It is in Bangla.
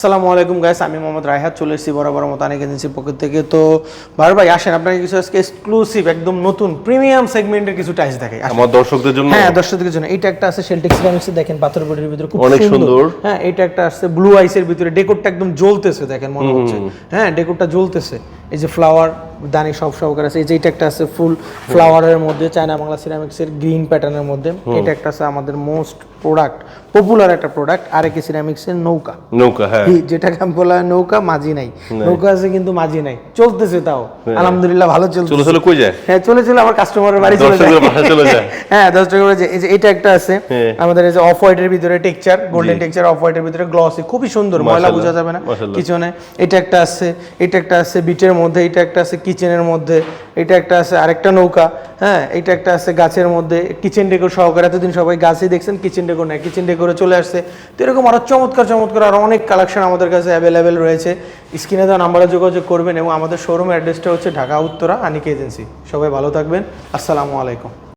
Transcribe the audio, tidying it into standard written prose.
আসসালামু আলাইকুম গাইস, আমি মোহাম্মদ রায়হাত চলে এসেছি বরাবর মতো অনেক এজেন্সির পক্ষ থেকে। তো ভাই আসেন, আপনাকে কিছু আজকে এক্সক্লুসিভ একদম নতুন প্রিমিয়াম সেগমেন্টের কিছু টাইলস দেখাই আমার দর্শকদের জন্য। হ্যাঁ, দর্শকদের জন্য। এটা একটা আছে শেলটেক্স সিরামিক্সের, দেখেন পাথর বডির ভিতরে খুব অনেক সুন্দর। হ্যাঁ, এটা একটা আছে ব্লু আইসের ভিতরে, ডেকোরটা একদম জ্বলতেছে, দেখেন মনে হচ্ছে হ্যাঁ ডেকোরটা জ্বলতেছে। এই যে ফ্লাওয়ার দানি সব সহকারে আছে। এই যে এটা একটা আছে ফুল ফ্লাওয়ারের মধ্যে, চায়না বাংলা সিরামিক্সের গ্রিন প্যাটার্নের মধ্যে। এটা একটা আছে আমাদের মোস্ট পপুলার একটা প্রোডাক্ট আরএকে সিরামিক্সের নৌকা। হ্যাঁ, যেটাকে আমি বললাম নৌকা, মাঝি নাই। নৌকা আছে কিন্তু মাঝি নাই, চলতেছে তাও আলহামদুলিল্লাহ ভালো চলছে। চলে কই যায়? হ্যাঁ, চলে আমার কাস্টমারের বাড়ি চলে যায়। হ্যাঁ, 10 টাকা করে। এই যে এটা একটা আছে আমাদের, এই যে অফ হোয়াইটের ভিতরে টেক্সচার, গোল্ডেন টেক্সচার, অফ হোয়াইটের ভিতরে গ্লসি, খুবই সুন্দর, ময়লা বোঝা যাবে না কিচেনে। এটা একটা আছে, এটা একটা আছে বিটের মধ্যে, এটা একটা আছে কিচেনের মধ্যে, এটা একটা আছে আরেকটা নৌকা। হ্যাঁ, এটা একটা আছে গাছের মধ্যে, কিচেন ডেকোর সহকারে। এতদিন সবাই গাছই দেখছেন, কিচেন ডেকোর নাই, কিচেন ডেকোরে চলে আসছে। তো এরকম আরো চমৎকার আরো অনেক কালেকশন আমাদের কাছে অ্যাভেলেবেল রয়েছে। স্ক্রিনে দেওয়া নাম্বারে যোগাযোগ করবেন এবং আমাদের শোরুম অ্যাড্রেসটা হচ্ছে ঢাকা উত্তরা আনিক এজেন্সি। সবাই ভালো থাকবেন, আসসালামু আলাইকুম।